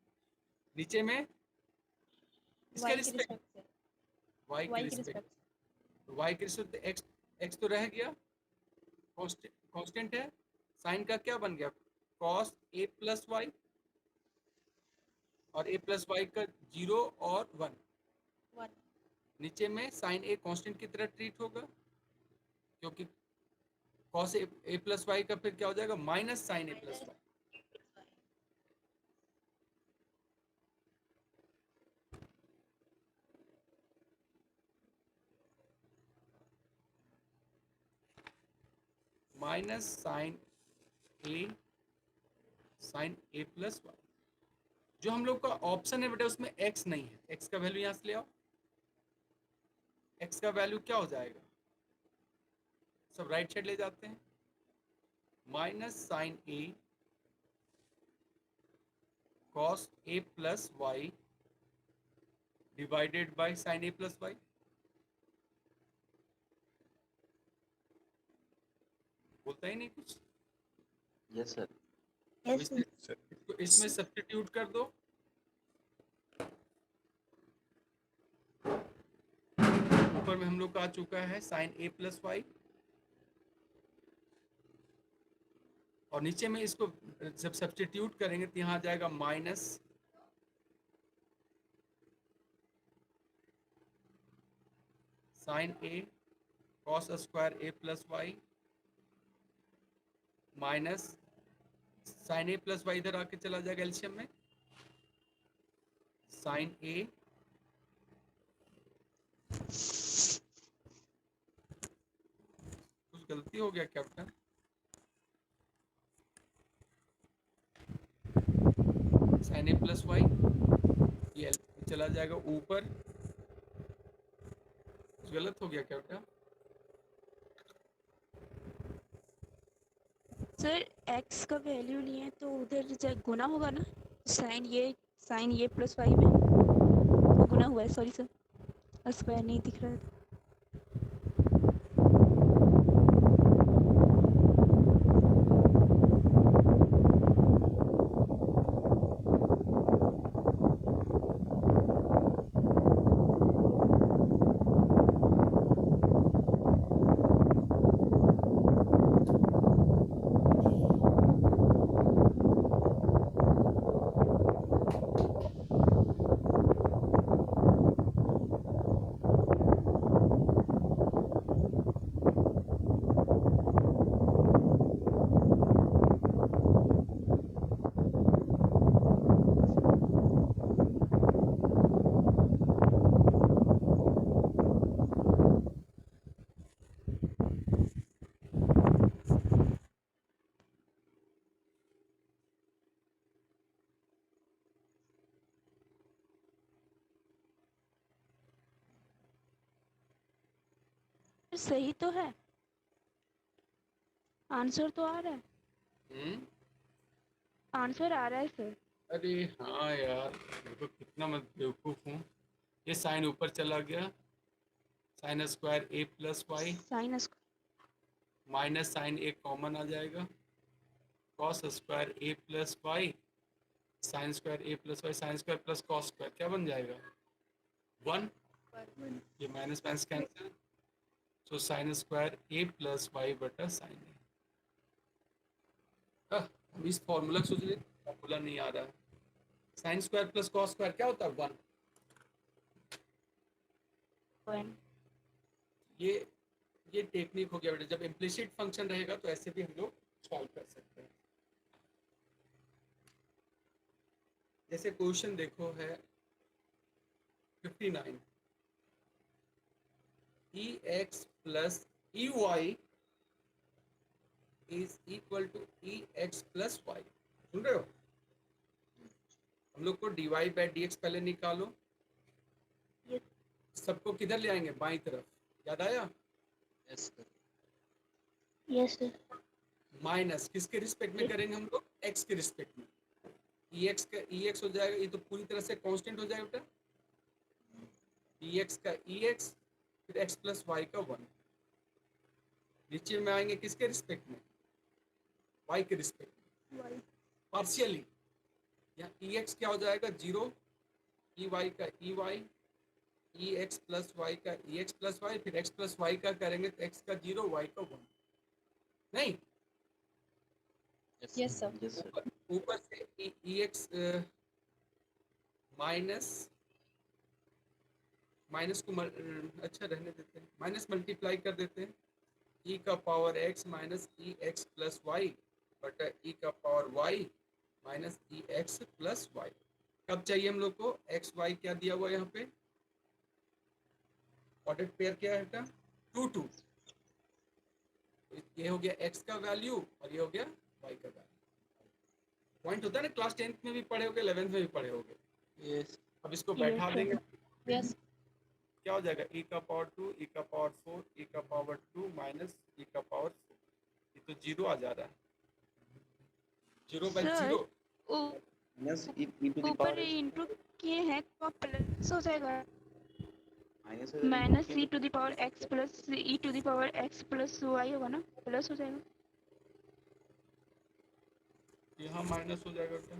नीचे में इसका रिस्पेक्ट वाई के रिस्पेक्ट, वाई के रिस्पेक्ट एक्स तो रह गया, कांस्टेंट है, साइन का क्या बन गया, कॉस ए प्लस वाई, और ए प्लस वाई का 0 और 1। 1 नीचे में साइन ए कांस्टेंट की तरह ट्रीट होगा, क्योंकि कॉस ए प्लस वाई का फिर क्या हो जाएगा, minus sine a plus Y. Minus sine a plus Y. जो हम लोग का ऑप्शन है बेटा उसमें एक्स नहीं है, एक्स का वैल्यू यहाँ से ले आओ। एक्स का वैल्यू क्या हो जाएगा, सब राइट साइड ले जाते हैं, minus sine a cos a plus y divided by sine a plus y. बोलता ही नहीं कुछ। Yes sir. यस इसमें सब्स्टिट्यूट कर दो, ऊपर में हम लोग का आ चुका है साइन ए प्लस वाई, और नीचे में इसको जब सब्स्टिट्यूट करेंगे तो यहाँ आ जाएगा minus sine a cos square a plus Y minus sine a plus Y इधर आके चला जाएगा एलसीएम में, साइन ए कुछ गलती हो गया क्या बेटा, साइन ए प्लस वाई ये चला जाएगा ऊपर, कुछ गलत हो गया क्या बेटा, सर एक्स का वैल्यू नहीं है तो उधर गुना होगा ना, साइन ये प्लस वाई में तो गुना हुआ है, सॉरी सर स्क्वायर नहीं दिख रहा था। सही तो है, आंसर तो आ रहा है, आंसर आ रहा है सर। अरे हाँ यार, देखो कितना मैं बेवकूफ़ हूँ, ये साइन ऊपर चला गया, sine square a plus y sine minus sine a common आ जाएगा, cos square a plus y sine square a plus y sine square plus cos square क्या बन जाएगा 1, ये minus minus cancel, so sine square a plus y बटा sine a. हम इस formula सोच रहे, फॉर्मूला नहीं आ रहा है, sign square plus cos square क्या होता है 1। ये टेक्निक हो गया बेटा, जब इम्प्लिसिट फंक्शन रहेगा तो ऐसे भी हम लोग सॉल्व कर सकते हैं। जैसे क्वेश्चन देखो है 59, e x plus e y is equal to e x plus y, सुन रहे हो, हम लोग को dy बाई डी एक्स पहले निकालो, सबको किधर ले आएंगे, बाई तरफ, याद आया, yes sir. Yes sir. Minus किसके रिस्पेक्ट में करेंगे हम लोग, एक्स के रिस्पेक्ट में, ई एक्स का ई एक्स हो जाएगा, ये तो पूरी तरह से कांस्टेंट हो जाएगा बेटा, ई एक्स का ई एक्स फिर एक्स प्लस वाई का 1, नीचे में आएंगे किसके रिस्पेक्ट में, वाई के रिस्पेक्ट में, पार्शियली, यहाँ ई एक्स क्या हो जाएगा 0, ई वाई का ई वाई, ई एक्स प्लस वाई का ई एक्स प्लस वाई, फिर एक्स प्लस वाई का करेंगे तो एक्स का 0 वाई का 1, नहीं, yes, Yes, sir. Yes, sir. ऊपर से ई एक्स माइनस माइनस को अच्छा रहने देते हैं, माइनस मल्टीप्लाई कर देते हैं, ई का पावर एक्स माइनस ई एक्स प्लस वाई बटा ई का पावर वाई माइनस ई एक्स प्लस वाई। कब चाहिए हम लोग को? एक्स वाई क्या दिया हुआ है यहाँ पे? ऑर्डर पेयर क्या है बेटा? 2 2। ये हो गया एक्स का वैल्यू और ये हो गया वाई का वैल्यू। पॉइंट होता है ना, क्लास 10th में भी पढ़े होगे, 11th में भी पढ़े होगे। Yes. अब इसको Yes, बैठा sir. देंगे, Yes. क्या हो जाएगा? ई का पावर 2 ई का पावर 4 ई का पावर 2 माइनस ई का पावर 4। ये तो जीरो आ जा रहा है, 0 by sir 0। Minus e to the ऊपर power x इंटू किए हैं तो प्लस हो जाएगा, minus हो जाएगा minus into e to the power x plus e to the power x plus y होगा ना, प्लस हो जाएगा। यहाँ माइनस हो जाएगा क्या?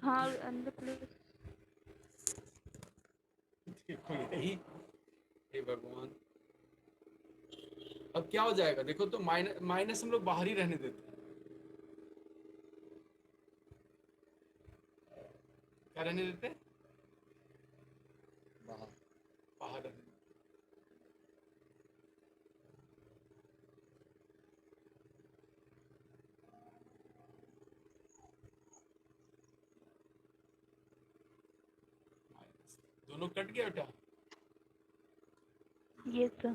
हाँ अंदर प्लस। देखो यही, हे भगवान। अब क्या हो जाएगा देखो तो, माइनस माइनस हम लोग बाहर ही रहने देते हैं। क्या रहने देते हैं? बाहर, बाहर रहने देते हैं। माइनस दोनों कट गया बेटा, Yes, sir.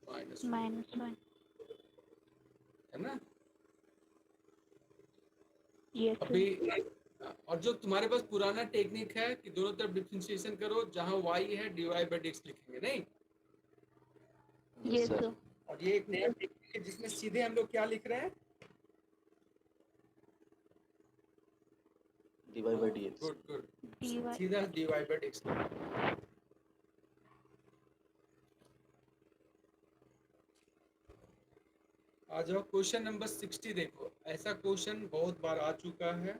माइनस -1. है ना। Yes, sir. अभी और जो तुम्हारे पास पुराना टेक्निक है कि दोनों तरफ डिफरेंशिएशन करो, जहां y है dy बाई dx लिखेंगे नहीं, Yes, sir. और ये एक नया टेक्निक है जिसमें सीधे हम लोग क्या लिख रहे हैं? dy by dx. Good good, dy. सीधा dy बाई dx। आ जाओ क्वेश्चन नंबर 60 देखो। ऐसा क्वेश्चन बहुत बार आ चुका है।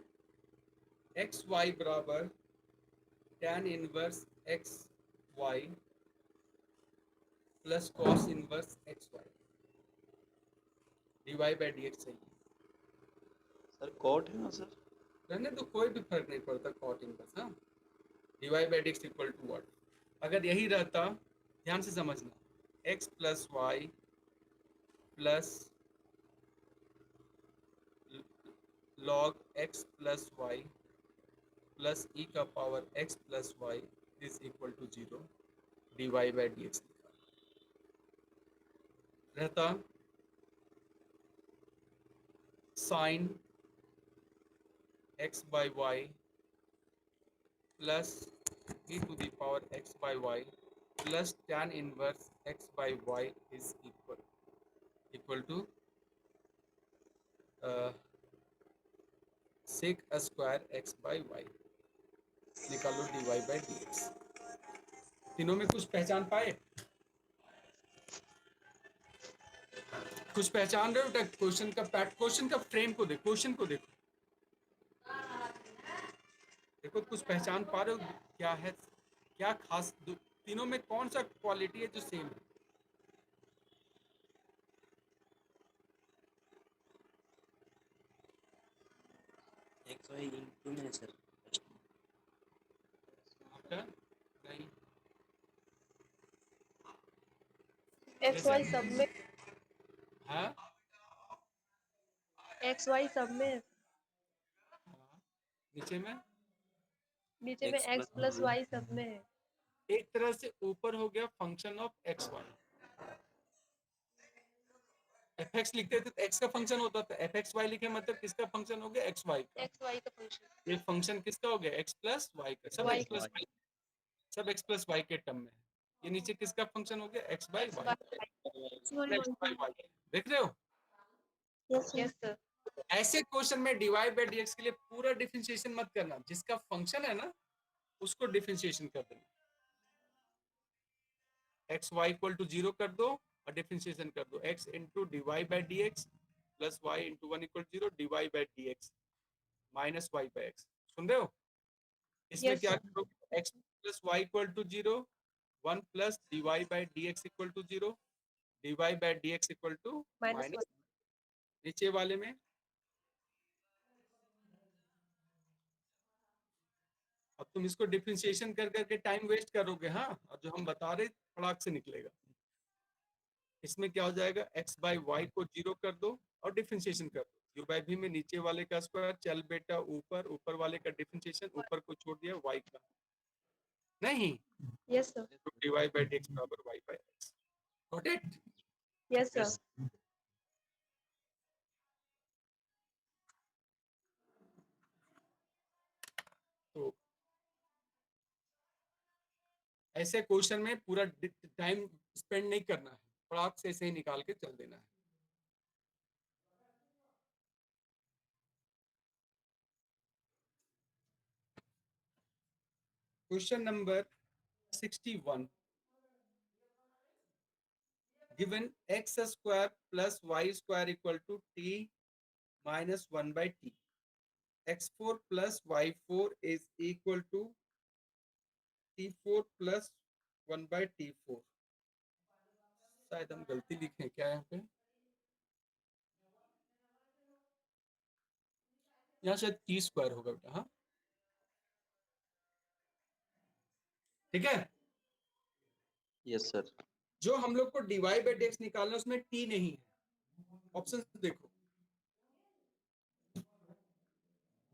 एक्स वाई बराबर tan inverse x y plus cos inverse x y, d y by d x चाहिए। Sir cot है ना sir? रहने तो कोई भी फर्क नहीं पड़ता, कॉट इनवर्स। हाँ, d y by d x equal to what? अगर यही रहता, ध्यान से समझना, x plus y plus log x plus y plus e का power x plus y is equal to 0, d y by d x रहता। Sine x by y plus e to the power x by y plus tan inverse x by y is equal to sec square x by y. निकालो d y by d x. तीनों में कुछ पहचान पाए? कुछ पहचान रहे हो बेटा? क्वेश्चन का क्वेश्चन का फ्रेम को देखो, क्वेश्चन को देखो, देखो कुछ पहचान पा रहे हो? क्या है, क्या खास तीनों में कौन सा क्वालिटी है जो सेम है? x y into में है सर। आपका नहीं, X Y सब में, हाँ X Y सब में, नीचे में नीचे में X plus Y सब में है। एक तरह से ऊपर हो गया function of x y. F x लिखते थे तो एक्स का फंक्शन होता था, एफ एक्स वाई लिखे मतलब किसका फंक्शन हो गया? एक्स वाई का। X Y का फंक्शन, ये फंक्शन किसका हो गया? एक्स प्लस वाई का। सब Y एक्स प्लस वाई, सब एक्स प्लस वाई के टर्म में है। ये नीचे किसका फंक्शन हो गया? X by y, x by y. देख रहे हो? yes sir, ऐसे क्वेश्चन में डीवाई बाई डी एक्स के लिए पूरा डिफरेंशिएशन मत करना, जिसका फंक्शन है ना उसको डिफरेंशिएशन कर देना। एक्स वाई इक्वल टू 0 कर दो और डिफरेंशिएशन कर दो, x into d y by d x plus y into 1 equal 0 d y by d x minus y by x. सुन रहे हो? इसमें Yes, क्या sir. करोगे? X plus y equal to 0, 1 plus d y by d x equal to 0, dy by dx equal to minus minus नीचे वाले में अब तुम इसको डिफरेंशिएशन कर करके टाइम वेस्ट करोगे, हाँ, और जो हम बता रहे फटाक से निकलेगा। इसमें क्या हो जाएगा, x बाई वाई को 0 कर दो और डिफरेंशिएशन कर दो। u बाई v में नीचे वाले का स्क्वायर, चल बेटा ऊपर, ऊपर वाले का डिफरेंशिएशन, ऊपर को छोड़ दिया y का, नहीं, यस सर, तो dy बाई dx बराबर y by x। Got it? Yes sir, Yes. तो ऐसे क्वेश्चन में पूरा टाइम स्पेंड नहीं करना है, फटाक से ऐसे ही निकाल के चल देना है। Question number 61, given x square plus y square equal to t minus 1 by t, x4 plus y4 is equal to t4 plus 1 by t4। शायद हम गलती लिखे हैं क्या यहाँ पे, यहाँ शायद t स्क्वायर होगा बेटा, हाँ ठीक है। Yes, sir. जो हम लोग को dy बाई dx निकालना है उसमें t नहीं है, ऑप्शन देखो,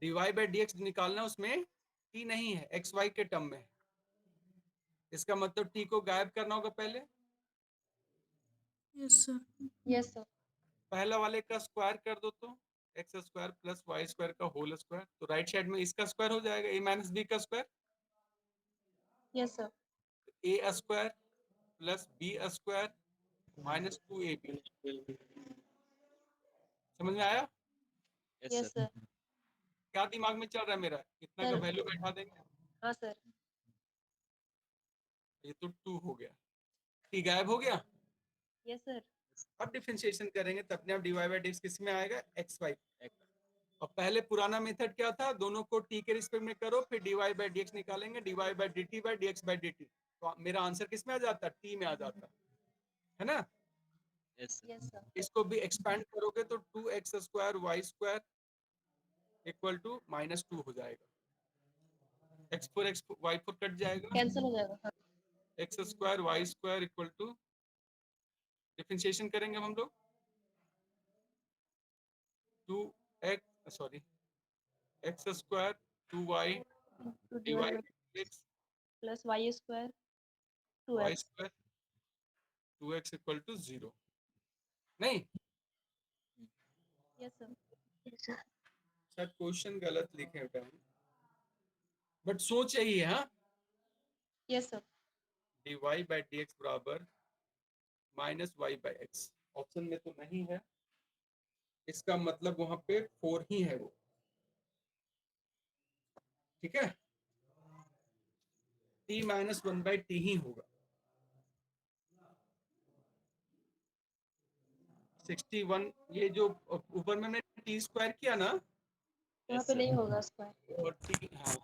dy बाई dx निकालना है उसमें t नहीं है, x y के टर्म में है। इसका मतलब t को गायब करना होगा पहले, यस सर। यस सर, पहला वाले का स्क्वायर कर दो तो x square plus Y square का होल स्क्वायर, तो राइट साइड में इसका स्क्वायर हो जाएगा, ए माइनस बी का square, yes sir, a square plus b square minus 2ab। समझ में आया? Yes, yes sir. सर, क्या दिमाग में चल रहा है मेरा, कितना का सर। वैल्यू बैठा देंगे, हाँ सर, ये तो 2 हो गया, टी गायब हो गया। यस सर, अब डिफरेंशिएशन करेंगे तब अपने आप dy बाई dx किस में आएगा, एक्स वाई। और पहले पुराना मेथड क्या था, दोनों को t के रिस्पेक्ट में करो, फिर dy बाई dx निकालेंगे, dy by dt by dx by dt, तो मेरा आंसर किस में आ जाता, t में आ जाता है ना। Yes, sir. यस सर, इसको भी एक्सपैंड करोगे तो 2x square y square equal to minus 2 हो जाएगा, x4 y4 कट जाएगा, कैंसिल हो जाएगा। हाँ, x square y square equal to, differentiation करेंगे हम लोग 2x sorry x square 2y to dy divide x plus Y square to y x. Square 2x equal to 0, नहीं यस सर, शायद question गलत लिखे हैं बेटा, बट सोच यही है, हाँ, yes sir, dy by dx बराबर minus y by x, option में तो नहीं है, इसका मतलब वहां पे 4 ही है वो, ठीक है, t माइनस 1 बाई टी ही होगा। 61, ये जो ऊपर में हमने टी स्क्वायर किया ना, यहाँ पे नहीं होगा स्क्वायर। और टी, हाँ